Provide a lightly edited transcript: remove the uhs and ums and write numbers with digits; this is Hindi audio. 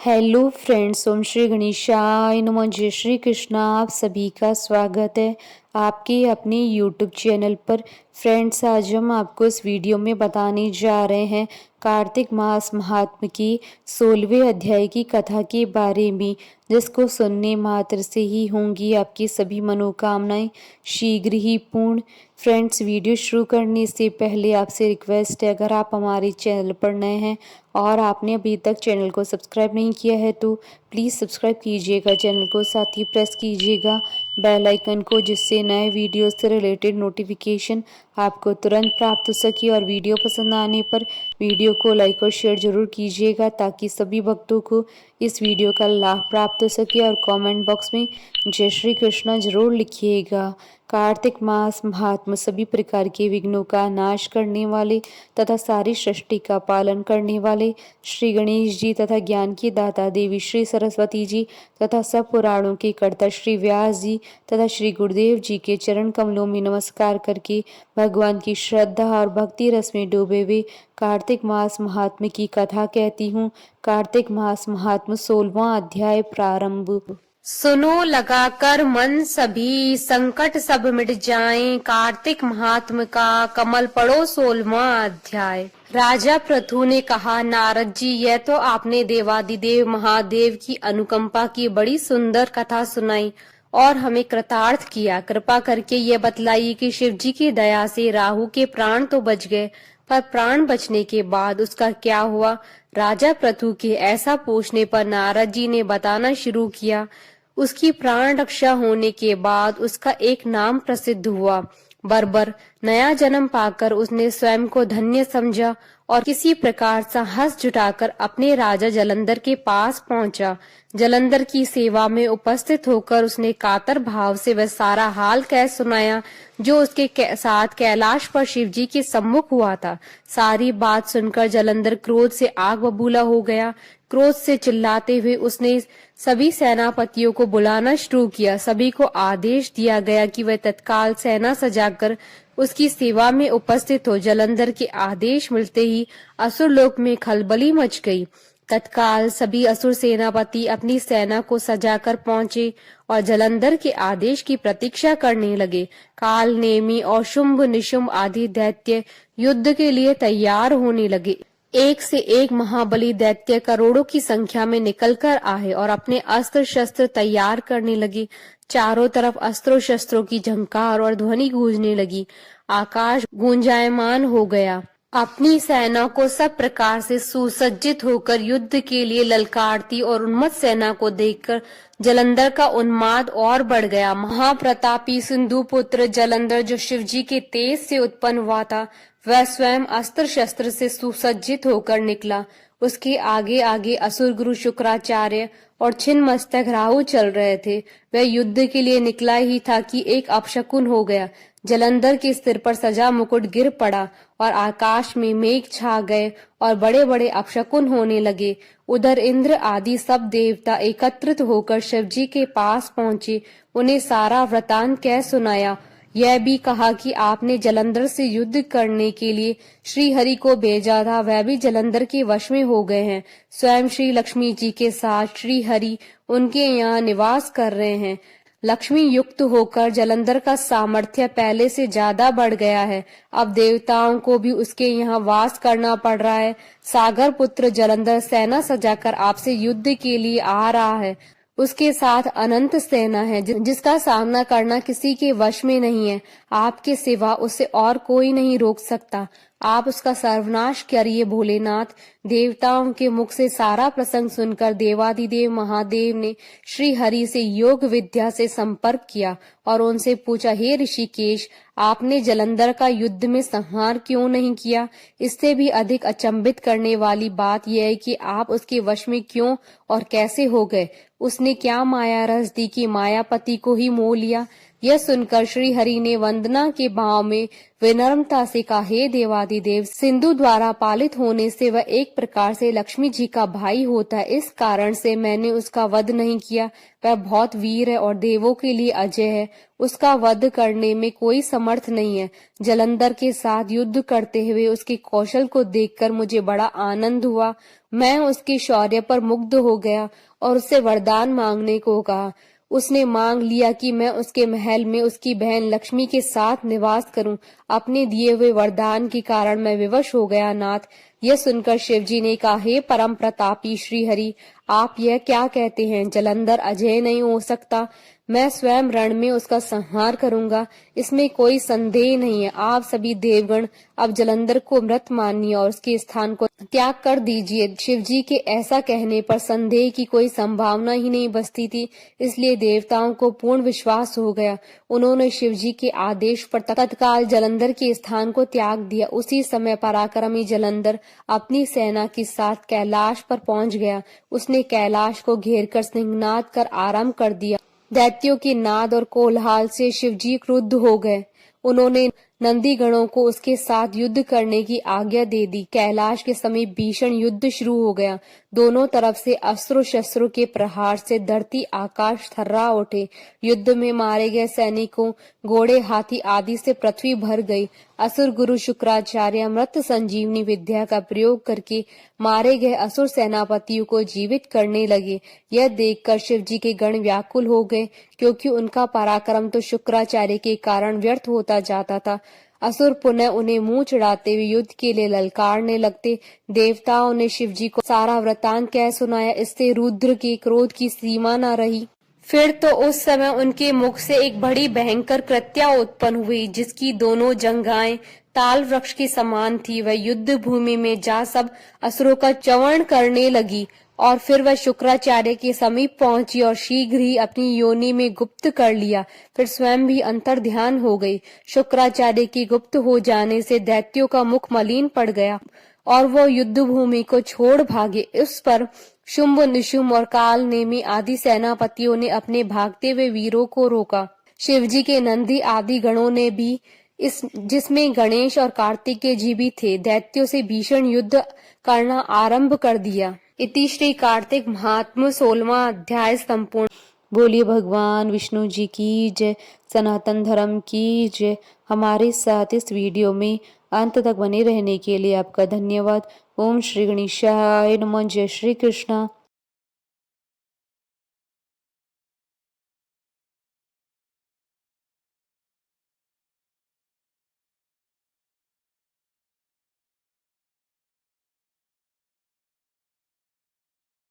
हेलो फ्रेंड्स, ओम श्री गणेशाय नमः। जय श्री कृष्णा। आप सभी का स्वागत है आपके अपने यूट्यूब चैनल पर। फ्रेंड्स, आज हम आपको इस वीडियो में बताने जा रहे हैं कार्तिक मास महात्म की 16वें अध्याय की कथा के बारे में, जिसको सुनने मात्र से ही होंगी आपकी सभी मनोकामनाएं शीघ्र ही पूर्ण। फ्रेंड्स, वीडियो शुरू करने से पहले आपसे रिक्वेस्ट है, अगर आप हमारे चैनल पर नए हैं और आपने अभी तक चैनल को सब्सक्राइब नहीं किया है तो प्लीज़ सब्सक्राइब कीजिएगा चैनल को, साथ ही प्रेस कीजिएगा बेल आइकन को, जिससे नए वीडियो से रिलेटेड नोटिफिकेशन आपको तुरंत प्राप्त हो सके। और वीडियो पसंद आने पर वीडियो को लाइक और शेयर जरूर कीजिएगा, ताकि सभी भक्तों को इस वीडियो का लाभ प्राप्त हो सके। और कमेंट बॉक्स में जय श्री कृष्णा जरूर लिखिएगा। कार्तिक मास महात्म सभी प्रकार के विघ्नों का नाश करने वाले तथा सारी सृष्टि का पालन करने वाले श्री गणेश जी तथा ज्ञान की दाता देवी श्री सरस्वती जी तथा सब पुराणों के कर्ता श्री व्यास जी तथा श्री गुरुदेव जी के चरण कमलों में नमस्कार करके भगवान की श्रद्धा और भक्ति रस में डूबे हुए कार्तिक मास महात्म की कथा कहती हूँ। कार्तिक मास महात्म 16वां अध्याय प्रारंभ। सुनो लगाकर मन सभी, संकट सब मिट जाएं। कार्तिक महात्म का कमल पढ़ो 16वां अध्याय। राजा पृथु ने कहा, नारद जी, यह तो आपने देवादिदेव महादेव की अनुकंपा की बड़ी सुंदर कथा सुनाई और हमें कृतार्थ किया। कृपा करके ये बतलाइए कि शिव जी की दया से राहु के प्राण तो बच गए, पर प्राण बचने के बाद उसका क्या हुआ? राजा पृथु के ऐसा पूछने पर नारद जी ने बताना शुरू किया। उसकी प्राण रक्षा होने के बाद उसका एक नाम प्रसिद्ध हुआ। बर्बर नया जन्म पाकर उसने स्वयं को धन्य समझा और किसी प्रकार साहस जुटाकर अपने राजा जलंधर के पास पहुंचा। जलंधर की सेवा में उपस्थित होकर उसने कातर भाव से वह सारा हाल कह सुनाया जो उसके साथ कैलाश पर शिव जी के सम्मुख हुआ था। सारी बात सुनकर जलंधर क्रोध से आग बबूला हो गया। क्रोध से चिल्लाते हुए उसने सभी सेनापतियों को बुलाना शुरू किया। सभी को आदेश दिया गया कि वह तत्काल सेना सजाकर उसकी सेवा में उपस्थित हो। जलंधर के आदेश मिलते ही असुर लोक में खलबली मच गई। तत्काल सभी असुर सेनापति अपनी सेना को सजाकर पहुंचे और जलंधर के आदेश की प्रतीक्षा करने लगे। काल नेमी और शुंभ निशुंभ आदि दैत्य युद्ध के लिए तैयार होने लगे। एक से एक महाबली दैत्य करोड़ों की संख्या में निकलकर आए और अपने अस्त्र शस्त्र तैयार करने लगे। चारों तरफ अस्त्रों शस्त्रों की झंकार और ध्वनि गूंजने लगी। आकाश गूंजायमान हो गया। अपनी सेना को सब प्रकार से सुसज्जित होकर युद्ध के लिए ललकारती और उन्मत्त सेना को देखकर जलंधर का उन्माद और बढ़ गया। महाप्रतापी सिंधु पुत्र जलंधर, जो शिवजी के तेज से उत्पन्न हुआ था, वह स्वयं अस्त्र शस्त्र से सुसज्जित होकर निकला। उसके आगे आगे असुर गुरु शुक्राचार्य और छिन्न मस्तक राहु चल रहे थे। वह युद्ध के लिए निकला ही था कि एक अपशकुन हो गया। जलंधर के सिर पर सजा मुकुट गिर पड़ा और आकाश में मेघ छा गए और बड़े बड़े अपशकुन होने लगे। उधर इंद्र आदि सब देवता एकत्रित होकर शिवजी के पास पहुंचे। उन्हें सारा वृतांत कह सुनाया। यह भी कहा कि आपने जलंधर से युद्ध करने के लिए श्री हरि को भेजा था, वह भी जलंधर के वश में हो गए हैं। स्वयं श्री लक्ष्मी जी के साथ श्री हरि उनके यहाँ निवास कर रहे हैं। लक्ष्मी युक्त होकर जलंधर का सामर्थ्य पहले से ज्यादा बढ़ गया है। अब देवताओं को भी उसके यहाँ वास करना पड़ रहा है। सागर पुत्र जलंधर सेना सजाकर आपसे युद्ध के लिए आ रहा है। उसके साथ अनंत सेना है, जिसका सामना करना किसी के वश में नहीं है। आपके सिवा उसे और कोई नहीं रोक सकता। आप उसका सर्वनाश करिए भोलेनाथ। देवताओं के मुख से सारा प्रसंग सुनकर देवादिदेव महादेव ने श्री हरि से योग विद्या से संपर्क किया और उनसे पूछा, हे ऋषिकेश, आपने जलंधर का युद्ध में संहार क्यों नहीं किया? इससे भी अधिक अचंभित करने वाली बात यह है कि आप उसके वश में क्यों और कैसे हो गए? उसने क्या माया रस दी कि मायापति को ही मोह लिया? यह सुनकर श्री हरि ने वंदना के भाव में विनम्रता से कहा, हे देवादिदेव, सिंधु द्वारा पालित होने से वह एक प्रकार से लक्ष्मी जी का भाई होता है, इस कारण से मैंने उसका वध नहीं किया। वह बहुत वीर है और देवों के लिए अजय है, उसका वध करने में कोई समर्थ नहीं है। जलंधर के साथ युद्ध करते हुए उसके कौशल को देखकर मुझे बड़ा आनंद हुआ। मैं उसके शौर्य पर मुग्ध हो गया और उससे वरदान मांगने को कहा। उसने मांग लिया कि मैं उसके महल में उसकी बहन लक्ष्मी के साथ निवास करूं। अपने दिए हुए वरदान के कारण मैं विवश हो गया नाथ। यह सुनकर शिवजी ने कहा, हे परम प्रतापी श्री हरि, आप यह क्या कहते हैं? जलंधर अजय नहीं हो सकता। मैं स्वयं रण में उसका संहार करूंगा, इसमें कोई संदेह नहीं है। आप सभी देवगण अब जलंधर को मृत मानिए और उसके स्थान को त्याग कर दीजिए। शिवजी के ऐसा कहने पर संदेह की कोई संभावना ही नहीं बचती थी, इसलिए देवताओं को पूर्ण विश्वास हो गया। उन्होंने शिवजी के आदेश पर तत्काल जलंधर के स्थान को त्याग दिया। उसी समय पराक्रमी जलंधर अपनी सेना के साथ कैलाश पर पहुंच गया। उसने कैलाश को घेरकर सिंहनाद कर आरंभ कर दिया। दैत्यों के नाद और कोलाहल से शिवजी क्रुद्ध हो गए। उन्होंने नंदी गणों को उसके साथ युद्ध करने की आज्ञा दे दी। कैलाश के समीप भीषण युद्ध शुरू हो गया। दोनों तरफ से अस्त्रों शस्त्रों के प्रहार से धरती आकाश थर्रा उठे। युद्ध में मारे गए सैनिकों, घोड़े, हाथी आदि से पृथ्वी भर गई। असुर गुरु शुक्राचार्य मृत संजीवनी विद्या का प्रयोग करके मारे गए असुर सेनापतियों को जीवित करने लगे। यह देखकर शिव जी के गण व्याकुल हो गए, क्योंकि उनका पराक्रम तो शुक्राचार्य के कारण व्यर्थ होता जाता था। असुर पुनः उन्हें मुंह चढ़ाते हुए युद्ध के लिए ललकारने लगते। देवताओं ने शिव जी को सारा वृतांत कह सुनाया। इससे रुद्र के क्रोध की सीमा न रही। फिर तो उस समय उनके मुख से एक बड़ी भयंकर कृत्या उत्पन्न हुई, जिसकी दोनों जंघाएं ताल वृक्ष के समान थी। वह युद्ध भूमि में जा सब असुरों का च्यवन करने लगी और फिर वह शुक्राचार्य के समीप पहुंची और शीघ्र ही अपनी योनि में गुप्त कर लिया। फिर स्वयं भी अंतर ध्यान हो गई। शुक्राचार्य की गुप्त हो जाने से दैत्यों का मुख मलिन पड़ गया और वो युद्ध भूमि को छोड़ भागे। इस पर शुंभ, निशुंभ और काल नेमी आदि सेनापतियों ने अपने भागते हुए वीरों को रोका। शिवजी के नंदी आदि गणों ने भी जिसमें गणेश और कार्तिकेय जी भी थे, दैत्यों से भीषण युद्ध करना आरंभ कर दिया। इति श्री कार्तिक महात्म्य 16वां अध्याय संपूर्ण। बोलिए भगवान विष्णु जी की जय, सनातन धर्म की जय। हमारे साथ इस वीडियो में अंत तक बने रहने के लिए आपका धन्यवाद। ओम श्री गणेशाय नमः। जय श्री कृष्णा।